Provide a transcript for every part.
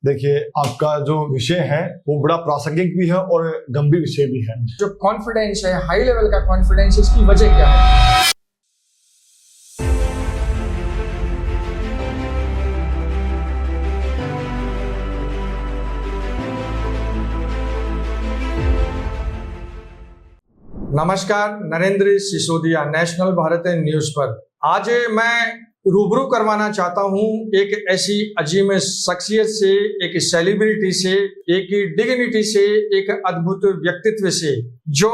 देखिए, आपका जो विषय है वो बड़ा प्रासंगिक भी है और गंभीर विषय भी है। जो कॉन्फिडेंस है, हाई लेवल का कॉन्फिडेंस, इसकी वजह क्या है? नमस्कार, नरेंद्र सिसोदिया, नेशनल भारत न्यूज पर। आज मैं रूबरू करवाना चाहता हूं एक ऐसी अजीम शख्सियत से, एक सेलिब्रिटी से, एक डिग्निटी से, एक अद्भुत व्यक्तित्व से, जो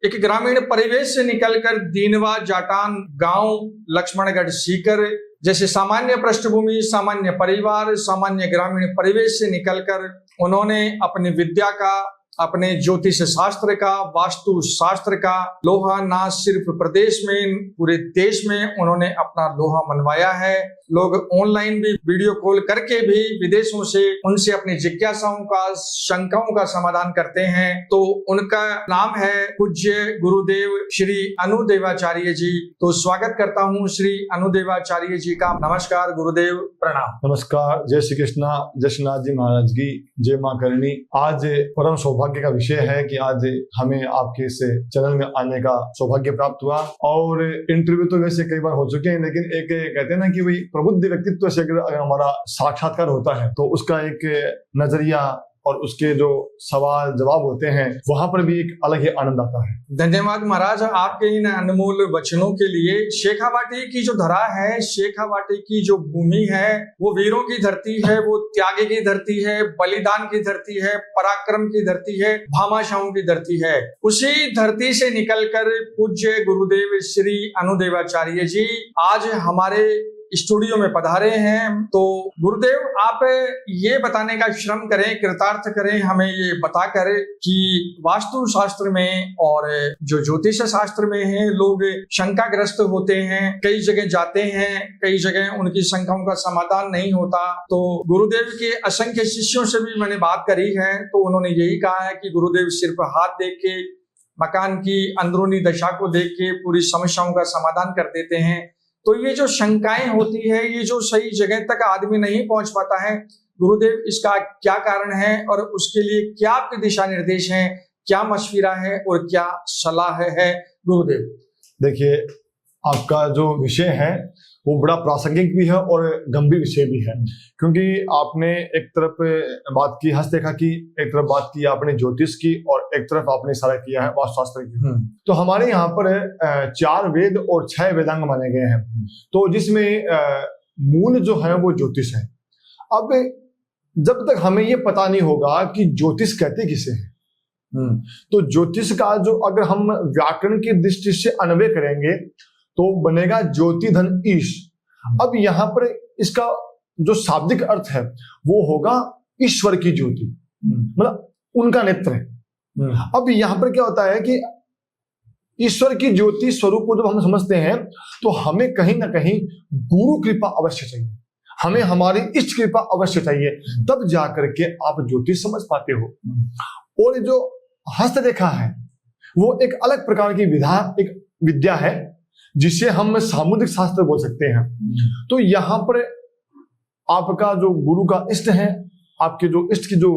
एक ग्रामीण परिवेश से निकलकर दीनवा, जाटान गांव, लक्ष्मणगढ़ सीकर जैसे सामान्य पृष्ठभूमि, सामान्य परिवार, सामान्य ग्रामीण परिवेश से निकलकर उन्होंने अपनी विद्या का, अपने ज्योतिष शास्त्र का, वास्तु शास्त्र का लोहा ना सिर्फ प्रदेश में, पूरे देश में उन्होंने अपना लोहा मनवाया है। लोग ऑनलाइन भी वीडियो कॉल करके भी विदेशों से उनसे अपनी जिज्ञासाओं का, शंकाओं का समाधान करते हैं। तो उनका नाम है पूज्य गुरुदेव श्री अनुदेवाचार्य जी। तो स्वागत करता हूँ श्री अनुदेवाचार्य जी का। नमस्कार गुरुदेव, प्रणाम। नमस्कार, जय श्री कृष्णा, जय श्रीनाथ जी महाराज की जय माँ करणी। आज परम सौभाग्य का विषय है कि आज हमें आपके इस चैनल में आने का सौभाग्य प्राप्त हुआ। और इंटरव्यू तो वैसे कई बार हो चुके हैं, लेकिन एक कहते हैं ना कि भाई प्रबुद्ध व्यक्तित्व से अगर हमारा साक्षात्कार होता है तो उसका एक नजरिया और उसके जो सवाल जवाब होते हैं वहां पर भी एक अलग ही आनंद आता है। धन्यवाद महाराज आपके इन अनमोल वचनों के लिए। शेखावाटी की जो धरा है, शेखावाटी की जो भूमि है, वो वीरों की धरती है, वो त्याग की धरती है, बलिदान की धरती है, पराक्रम की धरती है, भामाशाहों की धरती है। उसी धरती से निकलकर पूज्य गुरुदेव श्री अनुदेवाचार्य जी आज हमारे स्टूडियो में पधारे हैं। तो गुरुदेव, आप ये बताने का श्रम करें, कृतार्थ करें हमें ये बताकर कि वास्तु शास्त्र में और जो ज्योतिष शास्त्र में है, लोग शंकाग्रस्त होते हैं, कई जगह जाते हैं, कई जगह उनकी शंकाओं का समाधान नहीं होता। तो गुरुदेव के असंख्य शिष्यों से भी मैंने बात करी है, तो उन्होंने यही कहा है कि गुरुदेव सिर्फ हाथ देख के, मकान की अंदरूनी दशा को देख के पूरी समस्याओं का समाधान कर देते हैं। तो ये जो शंकाएं होती है, ये जो सही जगह तक आदमी नहीं पहुंच पाता है, गुरुदेव इसका क्या कारण है और उसके लिए क्या आपके दिशा निर्देश हैं, क्या मशविरा है और क्या सलाह है गुरुदेव? देखिए, आपका जो विषय है वो बड़ा प्रासंगिक भी है और गंभीर विषय भी है, क्योंकि आपने एक तरफ बात की हस्तरेखा की, एक तरफ बात की आपने ज्योतिष की और एक तरफ आपने इशारा किया है वास्तुशास्त्र की। तो हमारे यहाँ पर 4 वेद और 6 वेदांग माने गए हैं, तो जिसमें मूल जो है वो ज्योतिष है। अब जब तक हमें ये पता नहीं होगा कि ज्योतिष कहते किसे है, तो ज्योतिष का जो अगर हम व्याकरण की दृष्टि से अन्वय करेंगे तो बनेगा ज्योति धन ईश। अब यहाँ पर इसका जो शाब्दिक अर्थ है वो होगा ईश्वर की ज्योति, मतलब उनका नेत्र है। अब यहाँ पर क्या होता है कि ईश्वर की ज्योति स्वरूप को जब हम समझते हैं तो हमें कहीं ना कहीं गुरु कृपा अवश्य चाहिए, हमें हमारी इष्ट कृपा अवश्य चाहिए, तब जाकर के आप ज्योतिष समझ पाते हो। और जो हस्तरेखा है वो एक अलग प्रकार की एक विद्या है जिसे हम सामुद्रिक शास्त्र बोल सकते हैं। तो यहाँ पर आपका जो गुरु का इष्ट है, आपके जो इष्ट की जो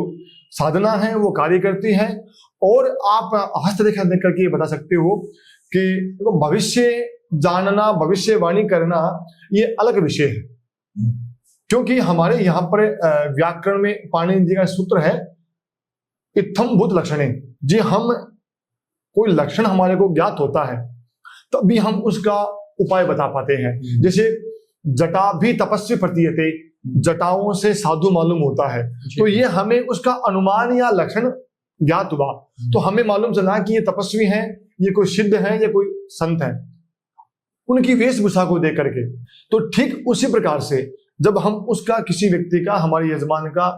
साधना है वो कार्य करती है, और आप हस्तरेखा देख करके ये बता सकते हो कि भविष्य जानना, भविष्यवाणी करना ये अलग विषय है। क्योंकि हमारे यहाँ पर व्याकरण में पाणिनि जी का सूत्र है इत्थम भूत लक्षणे जी, हम कोई लक्षण हमारे को ज्ञात होता है तभी हम उसका उपाय बता पाते हैं। जैसे जटा भी तपस्वी प्रतीयते, जटाओं से साधु मालूम होता है, तो ये हमें उसका अनुमान या लक्षण ज्ञात हुआ, तो हमें मालूम चला कि ये तपस्वी हैं, ये कोई सिद्ध है, ये कोई संत है, उनकी वेशभूषा को देख करके। तो ठीक उसी प्रकार से जब हम उसका, किसी व्यक्ति का, हमारे यजमान का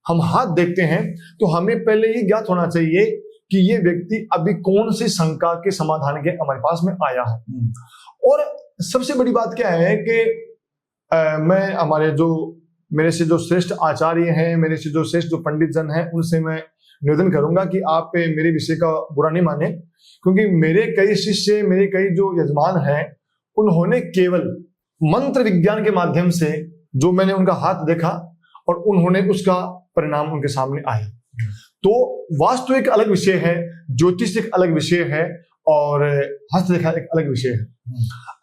हम हाथ देखते हैं तो हमें पहले ये ज्ञात होना चाहिए कि ये व्यक्ति अभी कौन सी शंका के समाधान के हमारे पास में आया है। और सबसे बड़ी बात क्या है कि मैं हमारे जो मेरे से जो श्रेष्ठ आचार्य हैं, मेरे से जो श्रेष्ठ जो पंडित जन हैं, उनसे मैं निवेदन करूंगा कि आप मेरे विषय का बुरा नहीं माने, क्योंकि मेरे कई शिष्य, मेरे कई जो यजमान हैं, उन्होंने केवल मंत्र विज्ञान के माध्यम से जो मैंने उनका हाथ देखा और उन्होंने उसका परिणाम उनके सामने आए। तो वास्तु एक अलग विषय है, ज्योतिष एक अलग विषय है, और हस्तरेखा एक अलग विषय है।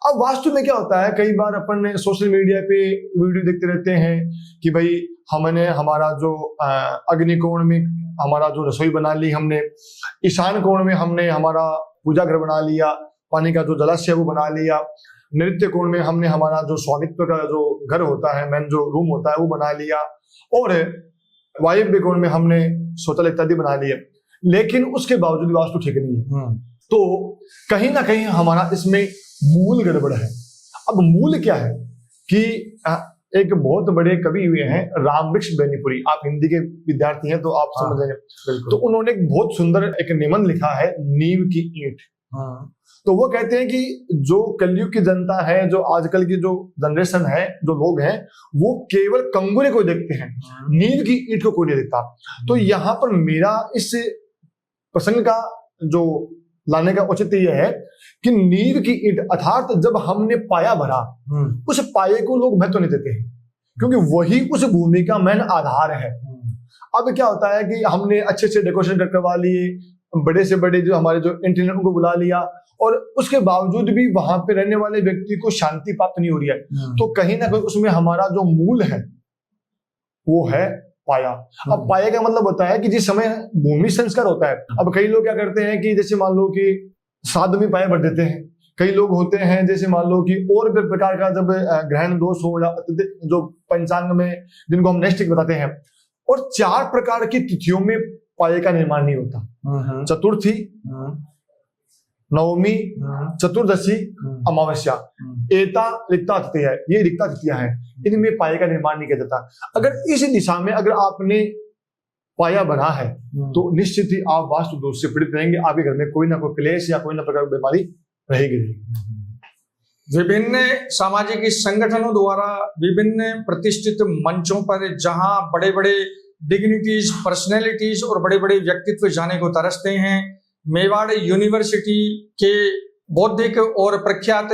अब वास्तु में क्या होता है, कई बार अपन सोशल मीडिया पे वीडियो देखते रहते हैं कि भाई हमने हमारा जो अग्नि कोण में हमारा जो रसोई बना ली, हमने ईशान कोण में हमने हमारा पूजा घर बना लिया, पानी का जो जलाशय वो बना लिया, नृत्य कोण में हमने हमारा जो स्वामित्व का जो घर होता है, मेन जो रूम होता है वो बना लिया, और वायव्य कोण में हमने शौचालय इत्यादि बना लिए। लेकिन उसके बावजूद वास्तु ठीक नहीं है। तो कहीं ना कहीं हमारा इसमें मूल गड़बड़ है। अब मूल क्या है कि एक बहुत बड़े कवि हुए हैं रामवृक्ष बेनीपुरी, आप हिंदी के विद्यार्थी हैं तो आप समझ जाएंगे। तो उन्होंने एक बहुत सुंदर एक निबंध लिखा है, नींव की ईंट। तो वो कहते हैं कि जो कलयुग की जनता है, जो आजकल की जो जनरेशन है, जो लोग हैं, वो केवल कंगुरे को देखते हैं, नींव की ईंट को कोई नहीं देखता। तो यहाँ पर मेरा इस प्रसंग का जो लाने का औचित्य यह है कि नींव की ईंट अर्थात जब हमने पाया भरा, उस पाये को लोग महत्व नहीं देते हैं, क्योंकि वही उस भूमि का मेन आधार है। अब क्या होता है कि हमने अच्छे से डेकोरेशन करवा लिए, बड़े से बड़े जो हमारे जो इंजीनियर को बुला लिया, और उसके बावजूद भी वहां पे रहने वाले व्यक्ति को शांति प्राप्त नहीं हो रही है। तो कहीं ना कहीं उसमें हमारा जो मूल है वो है पाया। अब पाया का मतलब होता है कि जिस समय भूमि संस्कार होता है, अब कई लोग क्या करते हैं कि जैसे मान लो कि श्राद्ध में पाया भर देते हैं, कई लोग होते हैं जैसे मान लो कि और भी प्रकार का जब ग्रहण दोष हो या जो पंचांग में जिनको हम नैष्टिक बताते हैं, और 4 प्रकार की तिथियों में पाये का निर्माण नहीं होता। चतुर्थी, नवमी, चतुर्दशी, अमावस्या, एता रिक्ता तिथियां है, ये रिक्ता तिथियां हैं, इनमें पाये का निर्माण नहीं किया जाता। अगर इस दिशा में अगर आपने पाया बना है तो निश्चित ही आप वास्तु दोष से पीड़ित रहेंगे, आपके घर में कोई ना कोई क्लेश या कोई ना प्रकार की बीमारी रहेगी। विभिन्न सामाजिक संगठनों द्वारा विभिन्न प्रतिष्ठित मंचों पर जहां बड़े बड़े डिग्निटीज, पर्सनैलिटीज और बड़े बड़े व्यक्तित्व जाने को तरसते हैं, मेवाड़ यूनिवर्सिटी के बौद्धिक और प्रख्यात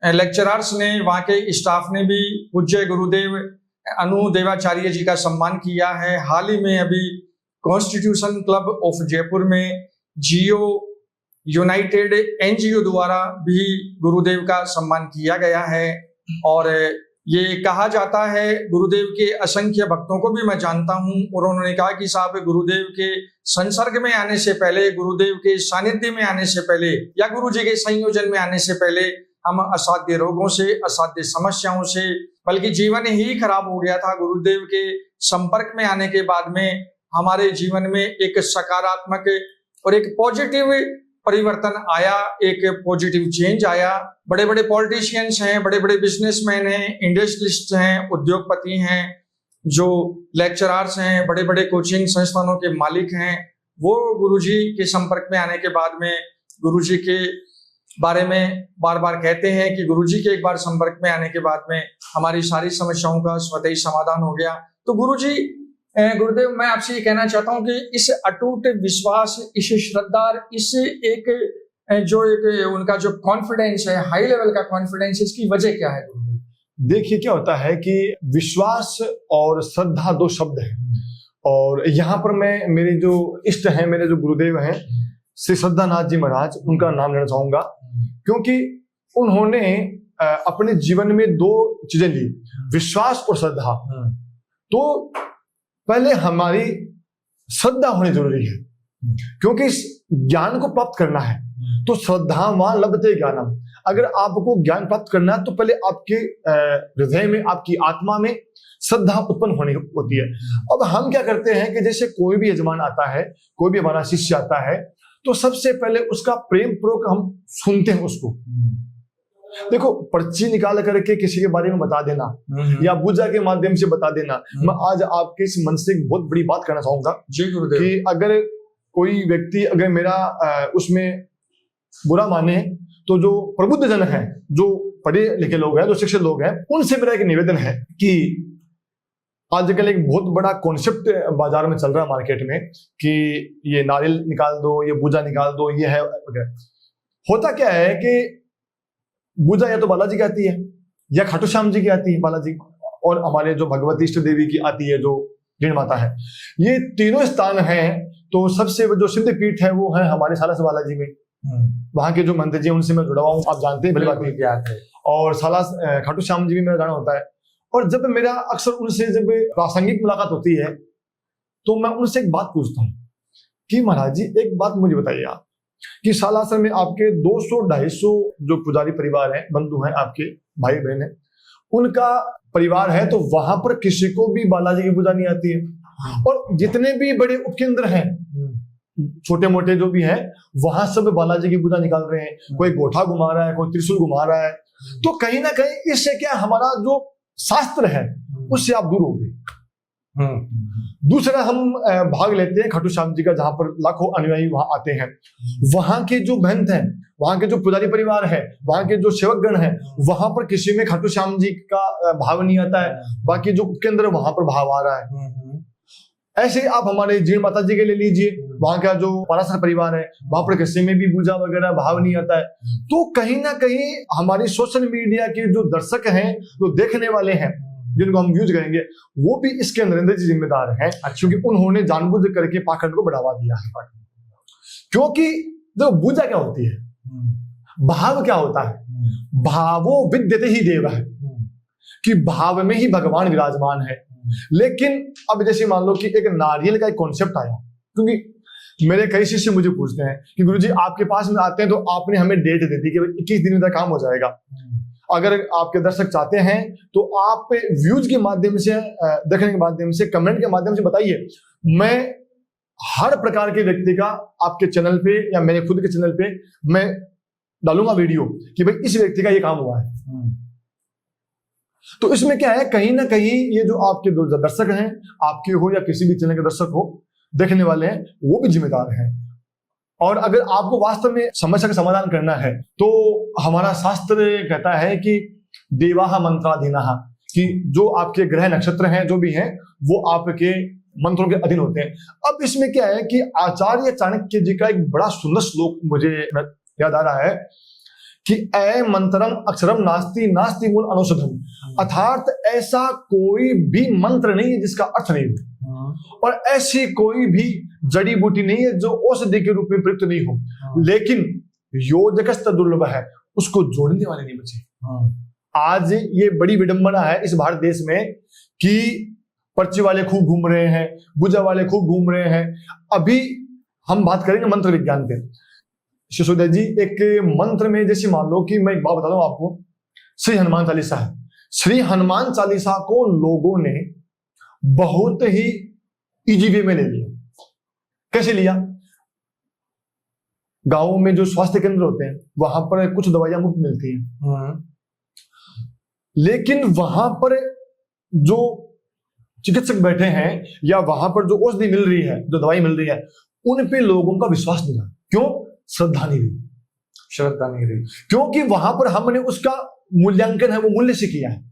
लेक्चरर्स ने, वहाँ के स्टाफ ने भी पूज्य गुरुदेव अनुदेवाचार्य जी का सम्मान किया है। हाल ही में अभी कॉन्स्टिट्यूशन क्लब ऑफ जयपुर में जियो यूनाइटेड एनजीओ द्वारा भी गुरुदेव का सम्मान किया गया है। और ये कहा जाता है, गुरुदेव के असंख्य भक्तों को भी मैं जानता हूं, और उन्होंने कहा कि साहब गुरुदेव के संसर्ग में आने से पहले, गुरुदेव के सानिध्य में आने से पहले या गुरु जी के संयोजन में आने से पहले हम असाध्य रोगों से, असाध्य समस्याओं से, बल्कि जीवन ही खराब हो गया था। गुरुदेव के संपर्क में आने के बाद में हमारे जीवन में एक सकारात्मक और एक पॉजिटिव परिवर्तन आया, एक पॉजिटिव चेंज आया। बड़े बड़े पॉलिटिशियंस हैं, बड़े बड़े बिजनेसमैन हैं, इंडस्ट्रियलिस्ट हैं, उद्योगपति हैं, जो लेक्चरर्स हैं, बड़े बड़े कोचिंग संस्थानों के मालिक हैं, वो गुरुजी के संपर्क में आने के बाद में गुरुजी के बारे में बार बार कहते हैं कि गुरुजी के एक बार संपर्क में आने के बाद में हमारी सारी समस्याओं का स्वतः ही समाधान हो गया। तो गुरुदेव, मैं आपसे ये कहना चाहता हूँ कि इस अटूट विश्वास, इस श्रद्धा, इस एक उनका जो कॉन्फिडेंस है, हाई लेवल का कॉन्फिडेंस, इसकी वजह क्या है? देखिए क्या होता है कि विश्वास और श्रद्धा 2 शब्द हैं, और यहाँ पर मैं मेरे जो इष्ट हैं, मेरे जो गुरुदेव हैं श्री श्रद्धानाथ जी महाराज, उनका नाम लेना चाहूंगा, क्योंकि उन्होंने अपने जीवन में 2 चीजें ली, विश्वास और श्रद्धा। तो पहले हमारी श्रद्धा होनी जरूरी है, क्योंकि इस ज्ञान को प्राप्त करना है तो श्रद्धावान लभते ज्ञानम। अगर आपको ज्ञान प्राप्त करना है तो पहले आपके हृदय में, आपकी आत्मा में श्रद्धा उत्पन्न होनी होती है। अब हम क्या करते हैं कि जैसे कोई भी यजमान आता है, कोई भी हमारा शिष्य आता है, तो सबसे पहले उसका प्रेम पूर्वक हम सुनते हैं उसको। देखो, पर्ची निकाल करके किसी के बारे में बता देना या पूजा के माध्यम से बता देना, मैं आज आपके इस मन से एक बहुत बड़ी बात करना चाहूंगा जी गुरुदेव, कि अगर कोई व्यक्ति अगर मेरा उसमें बुरा माने, तो जो प्रबुद्ध जन है, जो पढ़े लिखे लोग हैं, जो शिक्षित लोग हैं, उनसे मेरा एक निवेदन है कि आजकल एक बहुत बड़ा कॉन्सेप्ट बाजार में चल रहा है मार्केट में कि ये नारियल निकाल दो, ये पूजा निकाल दो, ये है। होता क्या है कि पूजा या तो बालाजी की आती है या खाटू श्याम जी की आती है बालाजी, और हमारे जो भगवती इष्ट देवी की आती है, जो जीण माता है। ये तीनों स्थान हैं, तो सबसे जो सिद्ध पीठ है वो है हमारे सालासर बालाजी में। वहां के जो मंदिर जी उनसे मैं जुड़ा हुआ हूँ, आप जानते हैं भली बात है। और सालास खाटू श्याम जी भी मेरा जाना होता है। और जब मेरा अक्सर उनसे जब प्रासंगिक मुलाकात होती है तो मैं उनसे एक बात पूछता हूँ कि महाराज जी एक बात मुझे बताइए आप कि सालासर में आपके 200-250 जो पुजारी परिवार हैं, बंधु हैं, आपके भाई बहन हैं, उनका परिवार है, तो वहां पर किसी को भी बालाजी की पूजा नहीं आती है। और जितने भी बड़े उपकेंद्र हैं, छोटे मोटे जो भी हैं, वहां सब बालाजी की पूजा निकाल रहे हैं। कोई गोठा घुमा रहा है, कोई त्रिशूल घुमा रहा है। तो कहीं ना कहीं इससे क्या हमारा जो शास्त्र है उससे आप दूर हो गए। दूसरा हम भाग लेते हैं खाटू श्याम जी का, जहां पर लाखों अनुयायी वहां आते हैं। वहां के जो महंत हैं, वहां के जो पुजारी परिवार है, वहां के जो सेवकगण हैं, वहां पर किसी में खाटू श्याम जी का भाव नहीं आता है। बाकी जो केंद्र वहां पर भाव आ रहा है। ऐसे आप हमारे जीण माता जी के ले लीजिए, वहां का जो पारासर परिवार है, वहां पर किसी में भी पूजा वगैरह भाव नहीं आता है। तो कहीं ना कहीं हमारी सोशल मीडिया के जो दर्शक हैं, जो देखने वाले हैं, जिनको हम व्यूज करेंगे, वो भी इसके नरेंद्र जी जिम्मेदार हैं, क्योंकि उन्होंने जानबूझ करके पाखंड को बढ़ावा दिया है। क्योंकि जो पूजा क्या होती है, भाव क्या होता है, भावो विद्यते ही देव है, कि भाव में ही भगवान विराजमान है। लेकिन अब जैसे मान लो कि एक नारियल का एक कॉन्सेप्ट आया, क्योंकि मेरे कई शिष्य मुझे पूछते हैं कि गुरुजी आपके पास में आते हैं तो आपने हमें डेट दे दी कि 21 दिन में काम हो जाएगा। अगर आपके दर्शक चाहते हैं तो आप व्यूज के माध्यम से, देखने के माध्यम से, कमेंट के माध्यम से बताइए। मैं हर प्रकार के व्यक्ति का आपके चैनल पे या मेरे खुद के चैनल पे मैं डालूंगा वीडियो कि भाई इस व्यक्ति का ये काम हुआ है। तो इसमें क्या है, कहीं ना कहीं ये जो आपके दर्शक हैं, आपके हो या किसी भी चैनल के दर्शक हो, देखने वाले हैं, वो भी जिम्मेदार हैं। और अगर आपको वास्तव में समस्या का समाधान करना है तो हमारा शास्त्र कहता है कि देवाह मंत्राधीनाः, कि जो आपके ग्रह नक्षत्र हैं, जो भी हैं, वो आपके मंत्रों के अधीन होते हैं। अब इसमें क्या है कि आचार्य चाणक्य जी का एक बड़ा सुंदर श्लोक मुझे याद आ रहा है कि ऐ मंत्रम अक्षरम नास्ति नास्ति मूल अनुषधम, अर्थात ऐसा कोई भी मंत्र नहीं है जिसका अर्थ नहीं हो, और ऐसी कोई भी जड़ी बूटी नहीं है जो औषधि के रूप में प्रयुक्त नहीं हो। लेकिन योजकस्त दुर्लभ है, उसको जोड़ने वाले नहीं बचे। आज ये बड़ी विडंबना है इस भारत देश में कि पर्ची वाले खूब घूम रहे हैं, पूजा वाले खूब घूम रहे हैं। अभी हम बात करेंगे मंत्र विज्ञान पे। शिशोदय जी, एक मंत्र में जैसे मान लो कि मैं एक बात बता दूं आपको, श्री हनुमान चालीसा है। श्री हनुमान चालीसा को लोगों ने बहुत ही इजी वे में ले लिया। कैसे लिया? गांवों में जो स्वास्थ्य केंद्र होते हैं वहां पर कुछ दवाइयां मुफ्त मिलती हैं, लेकिन वहां पर जो चिकित्सक बैठे हैं या वहां पर जो औषधि मिल रही है, जो दवाई मिल रही है, उन पे लोगों का विश्वास नहीं रहा। क्यों? श्रद्धा नहीं रही। क्योंकि वहां पर हमने उसका मूल्यांकन है वो मूल्य से किया है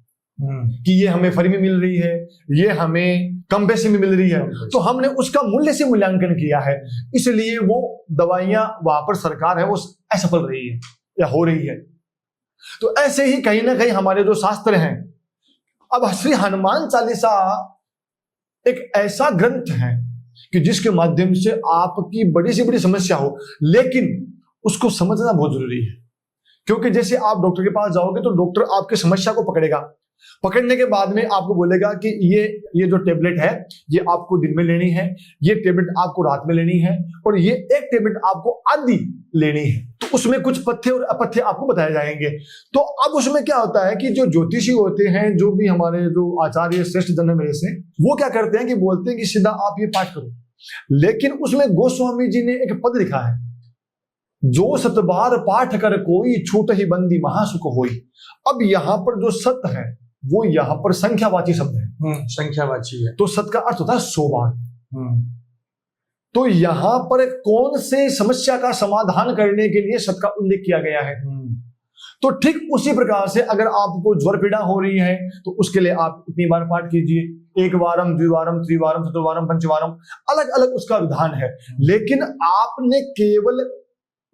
कि ये हमें फ्री में मिल रही है, ये हमें कम पैसे में मिल रही है, तो हमने उसका मूल्य से मूल्यांकन किया है, इसलिए वो दवाइयां वहां पर सरकार है वो असफल रही है या हो रही है। तो ऐसे ही कहीं ना कहीं हमारे जो शास्त्र हैं, अब श्री हनुमान चालीसा एक ऐसा ग्रंथ है कि जिसके माध्यम से आपकी बड़ी से बड़ी समस्या हो, लेकिन उसको समझना बहुत जरूरी है। क्योंकि जैसे आप डॉक्टर के पास जाओगे तो डॉक्टर आपकी समस्या को पकड़ेगा, पकड़ने के बाद में आपको बोलेगा कि ये जो टेबलेट है ये आपको दिन में लेनी है, ये टेबलेट आपको रात में लेनी है, और ये एक टेबलेट आपको आधी लेनी है। तो उसमें कुछ पथ्य और अपथ्य आपको बताए जाएंगे। तो अब उसमें क्या होता है कि जो ज्योतिषी होते हैं, जो भी हमारे जो आचार्य श्रेष्ठ जन मेरे से, वो क्या करते हैं कि बोलते हैं कि सीधा आप ये पाठ करो। लेकिन उसमें गोस्वामी जी ने एक पद लिखा है, जो सतबार पाठ कर कोई छूट ही बंदी महासुख होई। अब यहाँ पर जो सत है वो यहाँ पर संख्यावाची शब्द है, संख्यावाची है, तो सत का अर्थ होता है 100 बार। तो यहाँ पर कौन से समस्या का समाधान करने के लिए सत का उल्लेख किया गया है। तो ठीक उसी प्रकार से अगर आपको ज्वर पीड़ा हो रही है तो उसके लिए आप इतनी बार पाठ कीजिए, 1 warm, 2 warm, 3 warm, 4 warm, 5 warm, अलग अलग उसका विधान है। लेकिन आपने केवल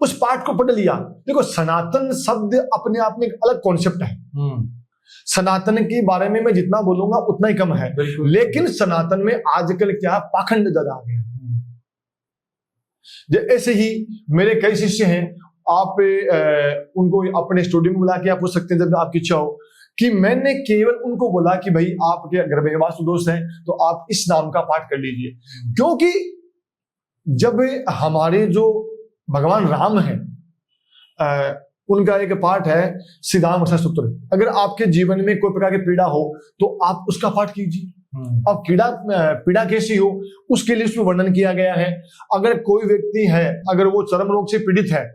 उस पाठ को पढ़ लिया। देखो, सनातन शब्द अपने आप में एक अलग कॉन्सेप्ट है। सनातन के बारे में मैं जितना बोलूंगा उतना ही कम है, लेकिन सनातन में आजकल क्या पाखंड ज्यादा आ गया। ऐसे ही मेरे कई शिष्य हैं, आप उनको अपने स्टूडियो में बुला के आप पूछ सकते हैं जब आपकी इच्छा हो, कि मैंने केवल उनको बोला कि भाई आपके अगर में वास्तु दोष है तो आप इस नाम का पाठ कर लीजिए। क्योंकि जब हमारे जो भगवान राम है, उनका एक पाठ है सिद्धाम सूत्र, अगर आपके जीवन में कोई प्रकार की पीड़ा हो तो आप उसका पाठ कीजिए। अब पीड़ा कैसी हो उसके लिए उसमें वर्णन किया गया है। अगर कोई व्यक्ति है, अगर वो चर्म रोग से पीड़ित है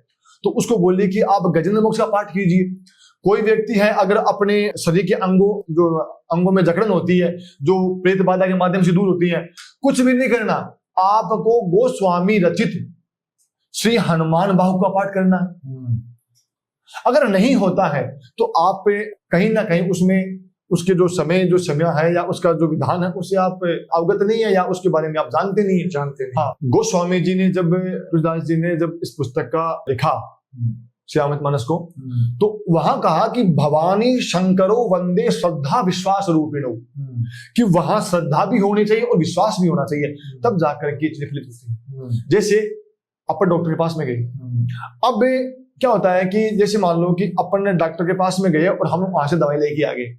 तो उसको बोलिए कि आप गजेंद्र मोक्ष का पाठ कीजिए। कोई व्यक्ति है अगर अपने शरीर के अंगों में जकड़न होती है, जो प्रेत बाधा के माध्यम से दूर होती है, कुछ भी नहीं करना, आपको गोस्वामी रचित श्री हनुमान बाहु का पाठ करना है। अगर नहीं होता है तो आप कहीं ना कहीं उसमें उसके जो समय है या उसका जो विधान है उससे आप अवगत नहीं है या उसके बारे में आप जानते नहीं है। हाँ, गोस्वामी जी ने जब तुलसीदास जी ने जब इस पुस्तक का लिखा श्रीरामचरितमानस को, तो वहां कहा कि भवानी शंकरो वंदे श्रद्धा विश्वास रूपिणो, कि वहां श्रद्धा भी होनी चाहिए और विश्वास भी होना चाहिए, तब जाकर के चीजें फलित होती है। जैसे अपन डॉक्टर के पास में गए, अब क्या होता है कि जैसे मान लो कि अपन डॉक्टर के पास में गए और हम वहां से दवाई लेके आ गए,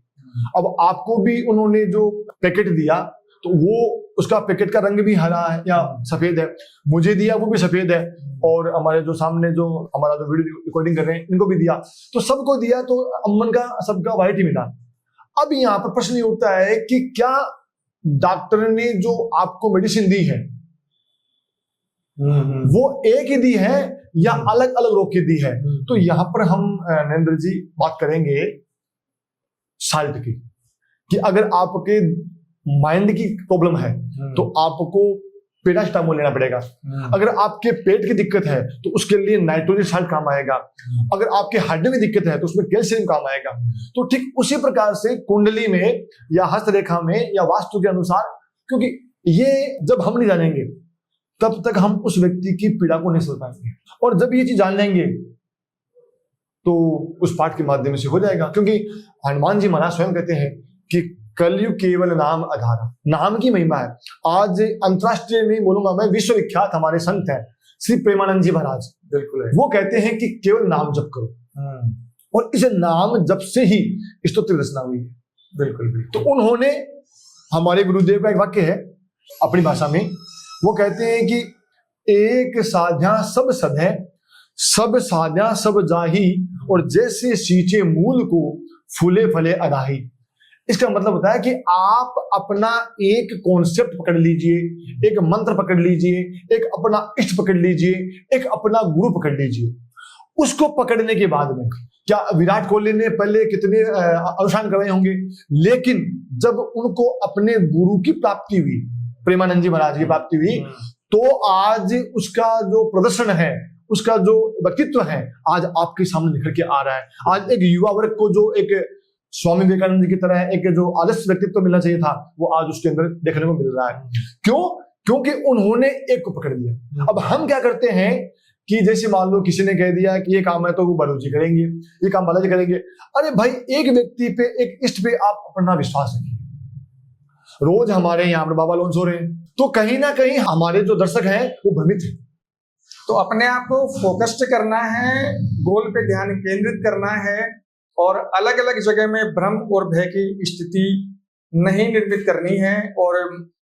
अब आपको भी उन्होंने जो पैकेट दिया तो वो उसका पैकेट का रंग भी हरा है या सफेद है, मुझे दिया वो भी सफेद है, और हमारे जो सामने जो हमारा जो वीडियो रिकॉर्डिंग कर रहे हैं इनको भी दिया, तो सबको दिया तो अमन का सबका व्हाइट ही मिला। अब यहाँ पर प्रश्न ये उठता है कि क्या डॉक्टर ने जो आपको मेडिसिन दी है वो एक ही दी है या अलग अलग रोग की दी है? तो यहाँ पर हम नरेंद्र जी बात करेंगे साल्ट की, कि अगर आपके माइंड की प्रॉब्लम है तो आपको पैरासिटामोल लेना पड़ेगा, अगर आपके पेट की दिक्कत है तो उसके लिए नाइट्रोजन साल्ट काम आएगा, अगर आपके हड्डी में दिक्कत है तो उसमें कैल्शियम काम आएगा। तो ठीक उसी प्रकार से कुंडली में या हस्तरेखा में या वास्तु के अनुसार, क्योंकि ये जब हम नहीं जानेंगे तब तक हम उस व्यक्ति की पीड़ा को नहीं समझ पाएंगे, और जब ये चीज जान लेंगे तो उस पाठ के माध्यम से हो जाएगा। क्योंकि हनुमान जी महाराज स्वयं कहते हैं कि कलयुग केवल नाम आधारा, नाम की महिमा है। आज अंतरराष्ट्रीय नहीं बोलूंगा मैं, विश्वविख्यात हमारे संत हैं श्री प्रेमानंद जी महाराज, बिल्कुल वो कहते हैं कि केवल नाम जप करो, और इस नाम जप से ही स्तोत्र रचना हुई है। बिल्कुल। तो उन्होंने, हमारे गुरुदेव का एक वाक्य है अपनी भाषा में, वो कहते हैं कि एक साध्या सब सधै, सब साध्या सब जाही, और जैसे सींचे मूल को फूले फले अगाही। इसका मतलब होता है कि आप अपना एक कॉन्सेप्ट पकड़ लीजिए, एक मंत्र पकड़ लीजिए, एक अपना इष्ट पकड़ लीजिए, एक अपना गुरु पकड़ लीजिए। उसको पकड़ने के बाद में, क्या विराट कोहली ने पहले कितने अनुष्ठान करवाए होंगे, लेकिन जब उनको अपने गुरु की प्राप्ति हुई, प्रेमानंद जी महाराज की प्राप्ति हुई, तो आज उसका जो प्रदर्शन है, उसका जो व्यक्तित्व है, आज आपके सामने निखर के आ रहा है। आज एक युवा वर्ग को जो एक स्वामी विवेकानंद जी की तरह एक जो आदर्श व्यक्तित्व मिलना चाहिए था, वो आज उसके अंदर देखने को मिल रहा है। क्यों? क्योंकि उन्होंने एक को पकड़ लिया। अब हम क्या करते हैं कि जैसे मान लो किसी ने कह दिया कि ये काम है तो वो बालाजी करेंगे, ये काम बालाजी करेंगे। अरे भाई, एक व्यक्ति पे, एक इष्ट पे आप अपना विश्वास रखिए। रोज हमारे यहाँ पर बाबा लॉन्च हो रहे हैं, तो कहीं ना कहीं हमारे जो दर्शक हैं वो भ्रमित है। तो अपने आप को फोकस्ड करना है, गोल पे ध्यान केंद्रित करना है, और अलग अलग जगह में भ्रम और भय की स्थिति नहीं निर्मित करनी है। और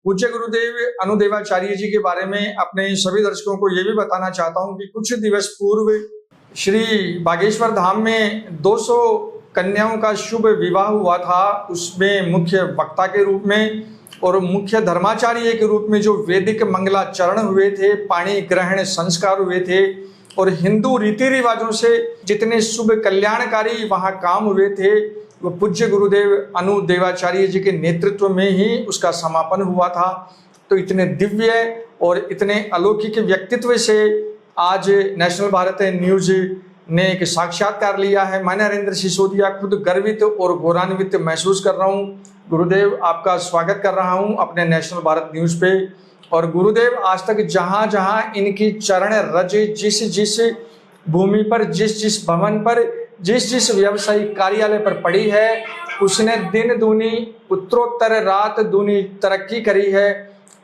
पूज्य गुरुदेव अनुदेवाचार्य जी के बारे में अपने सभी दर्शकों को ये भी बताना चाहता हूँ कि कुछ दिवस पूर्व श्री बागेश्वर धाम में 200 कन्याओं का शुभ विवाह हुआ था। उसमें मुख्य वक्ता के रूप में और मुख्य धर्माचार्य के रूप में जो वैदिक मंगलाचरण हुए थे, पाणी ग्रहण संस्कार हुए थे, और हिंदू रीति रिवाजों से जितने शुभ कल्याणकारी वहाँ काम हुए थे, वो पूज्य गुरुदेव अनुदेवाचार्य जी के नेतृत्व में ही उसका समापन हुआ था। तो इतने दिव्य और इतने अलौकिक व्यक्तित्व से आज नेशनल भारत न्यूज ने एक साक्षात्कार लिया है। मैं नरेंद्र सिसोदिया खुद गर्वित और गौरवान्वित महसूस कर रहा हूँ। गुरुदेव, आपका स्वागत कर रहा हूँ अपने नेशनल भारत न्यूज पे। और गुरुदेव, आज तक जहाँ जहाँ इनकी चरण रज, जिस जिस भूमि पर, जिस जिस भवन पर, जिस जिस व्यवसायिक कार्यालय पर पड़ी है, उसने दिन दूनी उत्तरोत्तर रात दूनी तरक्की करी है,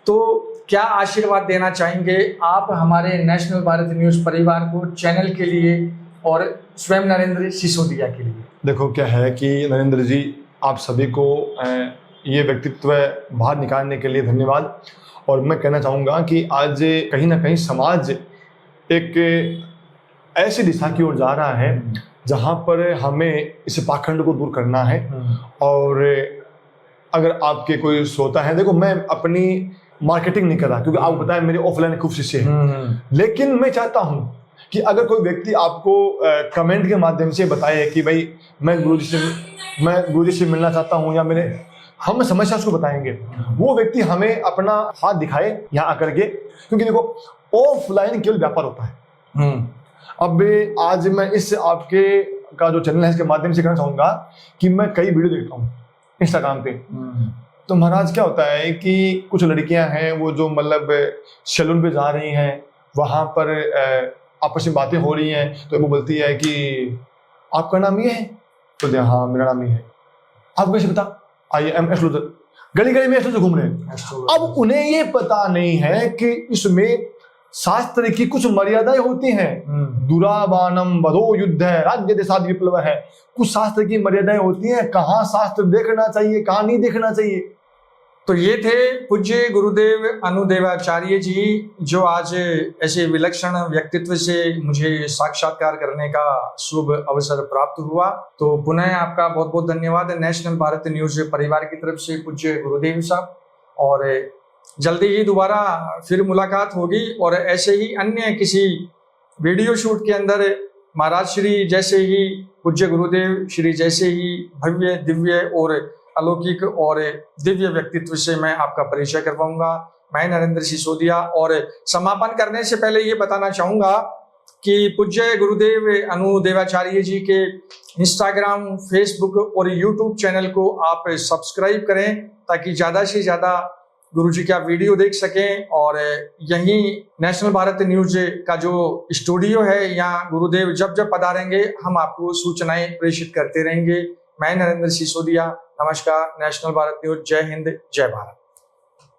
तो क्या आशीर्वाद देना चाहेंगे आप हमारे नेशनल भारत न्यूज़ परिवार को, चैनल के लिए और स्वयं नरेंद्र सिसोदिया के लिए? देखो क्या है कि नरेंद्र जी, आप सभी को ये व्यक्तित्व बाहर निकालने के लिए धन्यवाद। और मैं कहना चाहूँगा कि आज कहीं ना कहीं समाज एक ऐसी दिशा की ओर जा रहा है जहाँ पर हमें इस पाखंड को दूर करना है। और अगर आपके कोई श्रोता है, देखो मैं अपनी मार्केटिंग नहीं कर रहा क्योंकि आपको पता है मेरे ऑफलाइन खूब शिष्य हैं, लेकिन मैं चाहता हूँ कि अगर कोई व्यक्ति आपको कमेंट के माध्यम से बताए कि भाई मैं गुरुजी से मिलना चाहता हूँ, या हम समस्या उसको बताएंगे, वो व्यक्ति हमें अपना हाथ दिखाए यहाँ आकर के, क्योंकि देखो ऑफलाइन केवल व्यापार होता है। अब आज मैं इस आपके का जो चैनल है इसके माध्यम से कहना चाहूँगा कि मैं कई वीडियो देखता हूँ इंस्टाग्राम पे। तो महाराज क्या होता है कि कुछ लड़कियां हैं वो जो मतलब सैलून पे जा रही हैं, वहाँ पर आपस में बातें हो रही हैं, तो वो बोलती है कि आपका नाम ये है, तो हाँ मेरा नाम ये है। आपको कैसे पता? I am astrologer. गली गली में एस्ट्रोलॉजर घूम रहे हैं। अब उन्हें ये पता नहीं है कि इसमें शास्त्र की कुछ मर्यादाएं होती हैं। दुरावानम वधो युद्ध है, राज्य देशाद विप्लव है, कुछ शास्त्र की मर्यादाएं होती हैं, कहाँ शास्त्र देखना चाहिए कहाँ नहीं देखना चाहिए। तो ये थे पूज्य गुरुदेव अनुदेवाचार्य जी, जो आज ऐसे विलक्षण व्यक्तित्व से मुझे साक्षात्कार करने का शुभ अवसर प्राप्त हुआ। तो पुनः आपका बहुत बहुत धन्यवाद नेशनल भारत न्यूज परिवार की तरफ से पूज्य गुरुदेव साहब, और जल्दी ही दोबारा फिर मुलाकात होगी और ऐसे ही अन्य किसी वीडियो शूट के अंदर महाराज श्री जैसे ही, पूज्य गुरुदेव श्री जैसे ही भव्य दिव्य और अलौकिक और दिव्य व्यक्तित्व से मैं आपका परिचय करवाऊंगा। मैं नरेंद्र सिसोदिया। और समापन करने से पहले ये बताना चाहूंगा कि पूज्य गुरुदेव अनुदेवाचार्य जी के इंस्टाग्राम, फेसबुक और यूट्यूब चैनल को आप सब्सक्राइब करें, ताकि ज़्यादा से ज़्यादा गुरुजी का वीडियो देख सकें। और यहीं नेशनल भारत न्यूज का जो स्टूडियो है, यहाँ गुरुदेव जब जब पधारेंगे हम आपको सूचनाएं प्रेषित करते रहेंगे। मैं नरेंद्र सिसोदिया, नमस्कार। National Bharat news. जय हिंद, जय भारत।